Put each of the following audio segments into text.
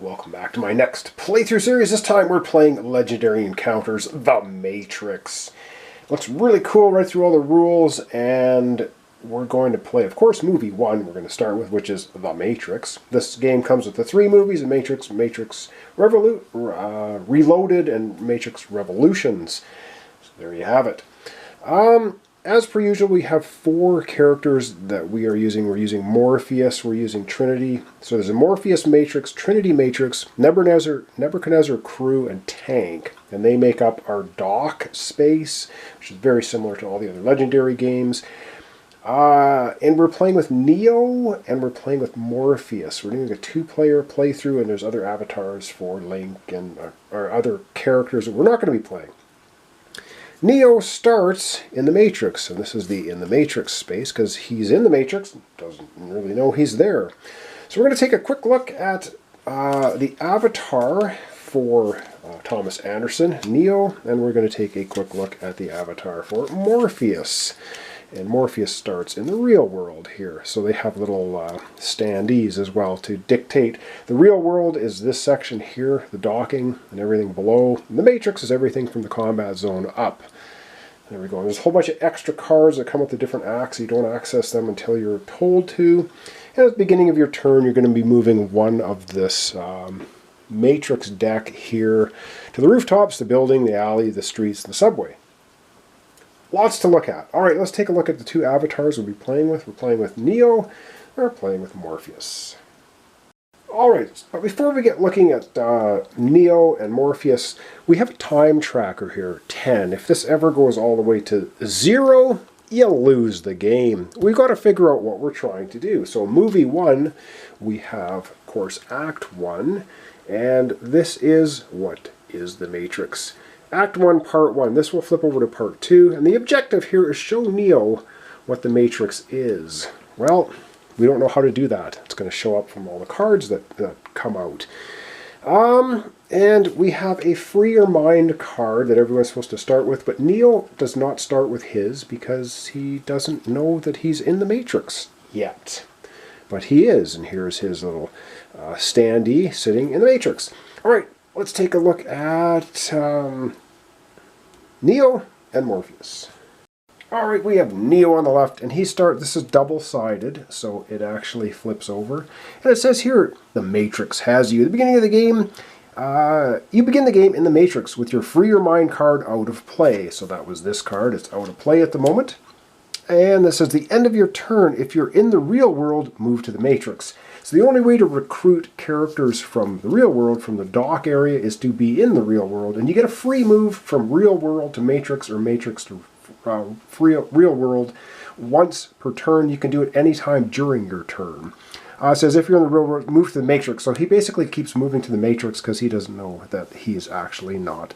Welcome back to my next playthrough series. This time we're playing Legendary Encounters: The Matrix. Looks really cool right through all the rules, and we're going to play, of course, movie one we're going to start with, which is The Matrix. This game comes with the three movies: The Matrix, Matrix Reloaded, and Matrix Revolutions. So there you have it. As per usual, we have four characters that we are using. We're using Morpheus, we're using Trinity. So there's a Morpheus Matrix, Trinity Matrix, Nebuchadnezzar Crew, and Tank. And they make up our dock space, which is very similar to all the other Legendary games. And we're playing with Neo, and we're playing with Morpheus. We're doing a two-player playthrough, and there's other avatars for Link and or other characters that we're not going to be playing. Neo starts in the Matrix, and this is the in the Matrix space because he's in the Matrix, doesn't really know he's there. So we're going to take a quick look at the avatar for Thomas Anderson, Neo, and we're going to take a quick look at the avatar for Morpheus. And Morpheus starts in the real world here. So they have little standees as well to dictate. The real world is this section here, the docking and everything below. And the Matrix is everything from the combat zone up. There we go. There's a whole bunch of extra cards that come with the different acts. You don't access them until you're told to. And at the beginning of your turn, you're going to be moving one of this Matrix deck here to the rooftops, the building, the alley, the streets, and the subway. Lots to look at. Alright, let's take a look at the two avatars we'll be playing with. We're playing with Neo, we're playing with Morpheus. Alright, but before we get looking at Neo and Morpheus, we have a time tracker here, 10. If this ever goes all the way to 0, you'll lose the game. We've got to figure out what we're trying to do. So movie 1, we have, of course, Act 1, and this is what is the Matrix. Act 1, Part 1. This will flip over to Part 2, and the objective here is show Neo what the Matrix is. Well, we don't know how to do that. It's going to show up from all the cards that come out. And we have a Free Your Mind card that everyone's supposed to start with, but Neo does not start with his because he doesn't know that he's in the Matrix yet. But he is, and here's his little standee sitting in the Matrix. Alright, let's take a look at Neo and Morpheus. Alright, we have Neo on the left, and this is double-sided, so it actually flips over. And it says here, the Matrix has you. At the beginning of the game, you begin the game in the Matrix with your Free Your Mind card out of play. So that was this card. It's out of play at the moment. And this is the end of your turn. If you're in the real world, move to the Matrix. So the only way to recruit characters from the real world, from the dock area, is to be in the real world. And you get a free move from real world to Matrix or Matrix to real world once per turn. You can do it anytime during your turn. It says if you're in the real world, move to the Matrix. So he basically keeps moving to the Matrix because he doesn't know that he's actually not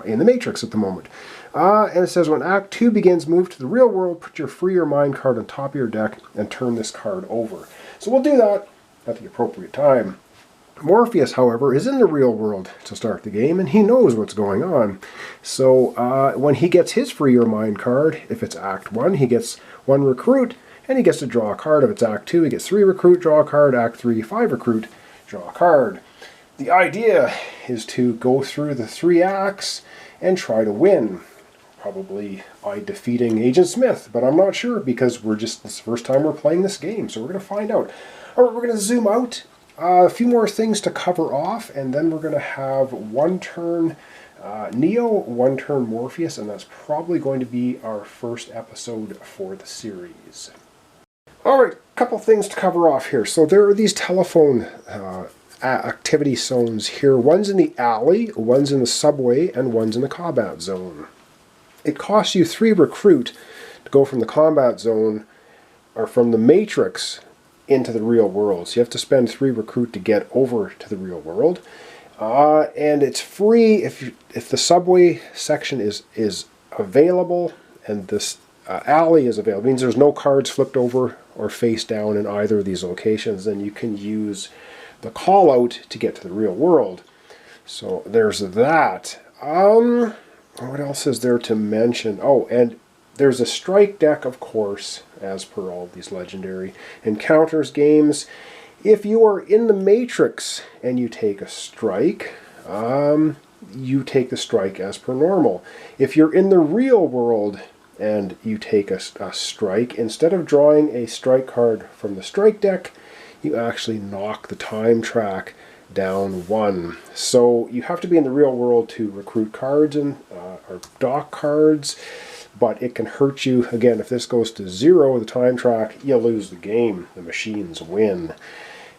in the Matrix at the moment. And it says when Act 2 begins, move to the real world, put your Free Your Mind card on top of your deck, and turn this card over. So we'll do that at the appropriate time. Morpheus, however, is in the real world to start the game, and he knows what's going on. So when he gets his Free Your Mind card, if it's Act 1, he gets 1 recruit, and he gets to draw a card. If it's Act 2, he gets 3 recruit, draw a card. Act 3, 5 recruit, draw a card. The idea is to go through the 3 acts and try to win. Probably by defeating Agent Smith, but I'm not sure because it's the first time we're playing this game, so we're going to find out. Alright, we're going to zoom out. A few more things to cover off, and then we're going to have 1 turn Neo, 1 turn Morpheus, and that's probably going to be our first episode for the series. Alright, a couple things to cover off here. So there are these telephone activity zones here. One's in the alley, one's in the subway, and one's in the combat zone. It costs you 3 recruit to go from the combat zone, or from the Matrix, into the real world. So you have to spend 3 recruit to get over to the real world. And it's free if the subway section is available, and this alley is available. It means there's no cards flipped over or face down in either of these locations. Then you can use the call out to get to the real world. So there's that. What else is there to mention? Oh, and there's a strike deck, of course, as per all these Legendary Encounters games. If you are in the Matrix and you take a strike, you take the strike as per normal. If you're in the real world and you take a strike, instead of drawing a strike card from the strike deck, you actually knock the time track down 1. So you have to be in the real world to recruit cards and or dock cards, but it can hurt you. Again, if this goes to 0, the time track, you lose the game. The machines win.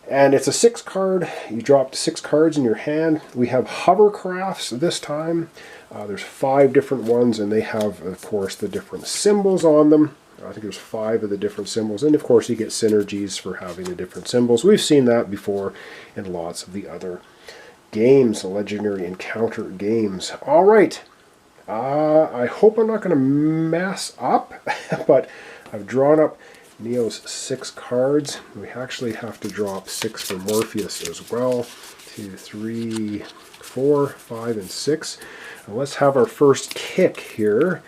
And it's a 6 card. You drop 6 cards in your hand. We have hovercrafts this time. There's 5 different ones, and they have, of course, the different symbols on them. I think there's 5 of the different symbols, and of course you get synergies for having the different symbols. We've seen that before in lots of the other games, the legendary encounter games. All right, I hope I'm not going to mess up, but I've drawn up Neo's 6 cards. We actually have to drop 6 for Morpheus as well. 2, 3, 4, 5, and 6. Now let's have our first kick here.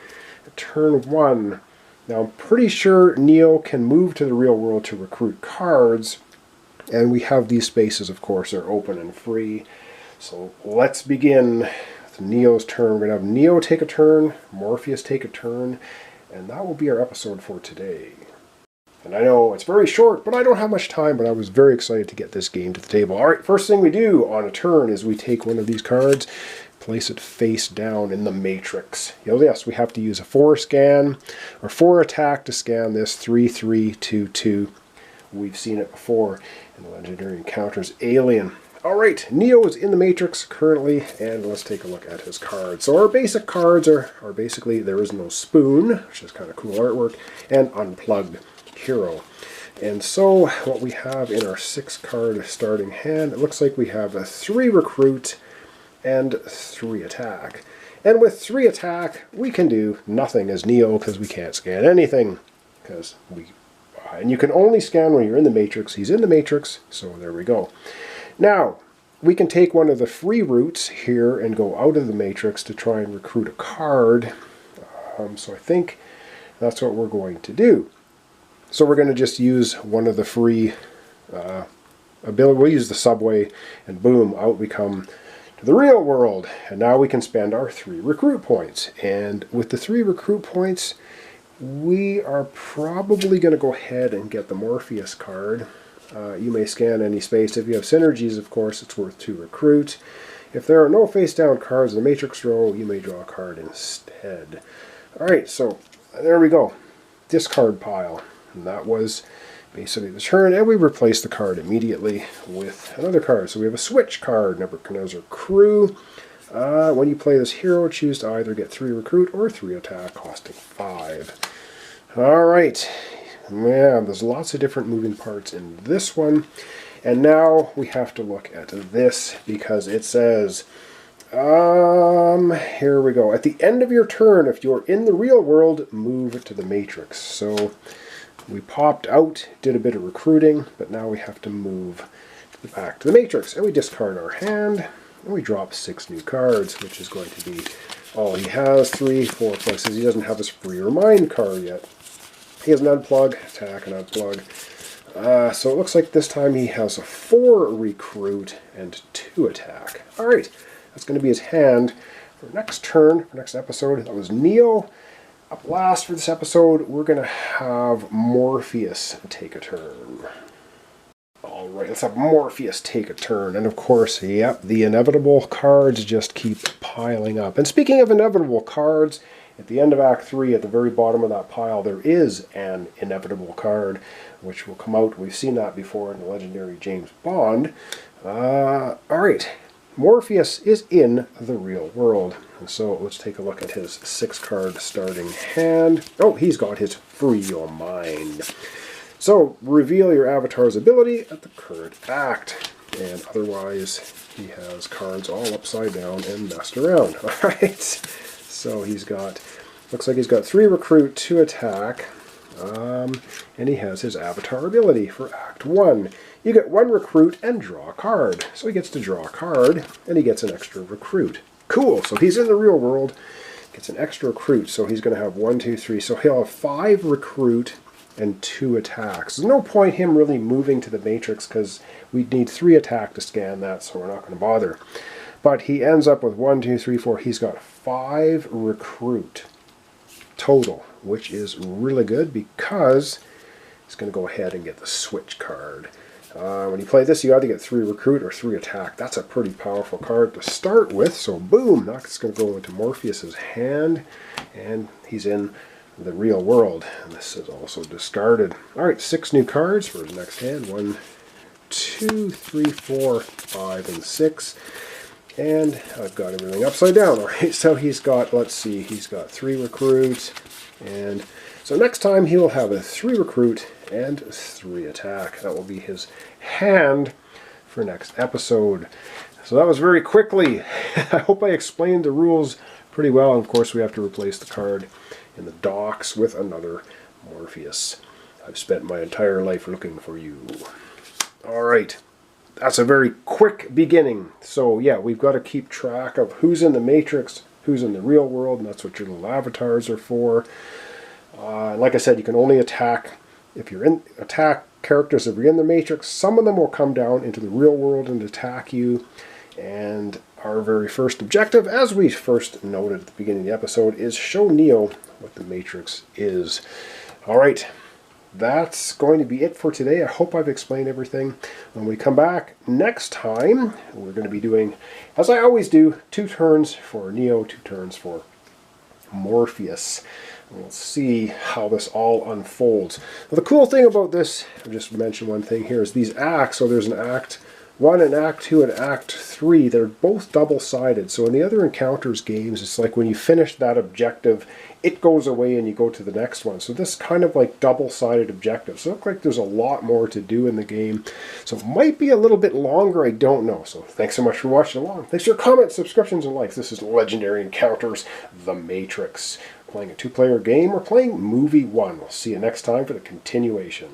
Turn 1. Now I'm pretty sure Neo can move to the real world to recruit cards, and we have these spaces, of course, are open and free. So let's begin with Neo's turn. We're going to have Neo take a turn, Morpheus take a turn, and that will be our episode for today. And I know it's very short, but I don't have much time, but I was very excited to get this game to the table. All right, first thing we do on a turn is we take one of these cards, place it face down in the matrix. Yes, we have to use a 4 scan or 4 attack to scan this. 3, 3, 2, 2. We've seen it before in the Legendary Encounters Alien. All right, Neo is in the matrix currently, and let's take a look at his cards. So our basic cards are basically There Is No Spoon, which is kind of cool artwork, and Unplugged Hero. And so what we have in our 6 card starting hand, it looks like we have a 3 recruit and 3 attack. And with 3 attack, we can do nothing as Neo because we can't scan anything. And you can only scan when you're in the matrix. He's in the matrix, so there we go. Now, we can take one of the free routes here and go out of the matrix to try and recruit a card. So I think that's what we're going to do. So we're going to just use one of the free ability. We'll use the subway, and boom, out we come to the real world. And now we can spend our 3 recruit points. And with the 3 recruit points, we are probably going to go ahead and get the Morpheus card. You may scan any space. If you have synergies, of course, it's worth 2 recruit. If there are no face-down cards in the matrix row, you may draw a card instead. All right, so there we go. Discard pile. And that was basically the turn, and we replace the card immediately with another card. So we have a switch card, Nebuchadnezzar Crew. When you play this hero, choose to either get 3 recruit or 3 attack, costing 5. All right. Yeah, there's lots of different moving parts in this one. And now we have to look at this because it says, here we go. At the end of your turn, if you're in the real world, move to the matrix. So we popped out, did a bit of recruiting, but now we have to move back to the matrix. And we discard our hand, and we drop 6 new cards, which is going to be all he has. 3, 4 places. He doesn't have his free remind card yet. He has an unplug, attack, and unplug. So it looks like this time he has a 4 recruit and 2 attack. All right, that's going to be his hand for next turn, for next episode. That was Neo. Up last for this episode, we're going to have Morpheus take a turn. All right, let's have Morpheus take a turn. And of course, yep, the inevitable cards just keep piling up. And speaking of inevitable cards, at the end of Act 3, at the very bottom of that pile, there is an inevitable card, which will come out. We've seen that before in the legendary James Bond. All right, Morpheus is in the real world. And so let's take a look at his 6 card starting hand. Oh, he's got his Free Your Mind. So reveal your avatar's ability at the current act. And otherwise, he has cards all upside down and messed around. All right. So he's got, looks like he's got 3 recruit, 2 attack, and he has his avatar ability for Act 1. You get 1 recruit and draw a card. So he gets to draw a card, and he gets an extra recruit. Cool, so he's in the real world, gets an extra recruit, so he's going to have 1, 2, 3. So he'll have 5 recruit and 2 attacks. There's no point him really moving to the Matrix because we'd need 3 attack to scan that, so we're not going to bother. But he ends up with 1, 2, 3, 4. He's got 5 recruit total, which is really good because he's going to go ahead and get the switch card. When you play this, you either get 3 recruit or 3 attack. That's a pretty powerful card to start with. So boom, that's going to go into Morpheus's hand, and he's in the real world. And this is also discarded. All right, 6 new cards for his next hand. 1, 2, 3, 4, 5, and 6. And I've got everything upside down. All right, so he's got, let's see, he's got 3 recruits. And so next time he will have a 3 recruit and 3 attack. That will be his hand for next episode. So that was very quickly. I hope I explained the rules pretty well. And of course we have to replace the card in the docks with another Morpheus. I've spent my entire life looking for you. All right. That's a very quick beginning. So yeah, we've got to keep track of who's in the Matrix, who's in the real world, and that's what your little avatars are for. Like I said, you can only attack if you're in characters if you're in the Matrix. Some of them will come down into the real world and attack you. And our very first objective, as we first noted at the beginning of the episode, is show Neo what the Matrix is. All right. That's going to be it for today. I hope I've explained everything. When we come back next time, we're going to be doing, as I always do, 2 turns for Neo, 2 turns for Morpheus. We'll see how this all unfolds. Well, the cool thing about this, I'll just mention one thing here, is these acts. So there's an Act 1 and Act 2 and Act 3. They're both double-sided. So in the other Encounters games, it's like when you finish that objective, it goes away and you go to the next one. So this kind of like double-sided objective. So it looks like there's a lot more to do in the game. So it might be a little bit longer, I don't know. So thanks so much for watching along. Thanks for your comments, subscriptions, and likes. This is Legendary Encounters, The Matrix. Playing a 2-player game or playing Movie 1. We'll see you next time for the continuation.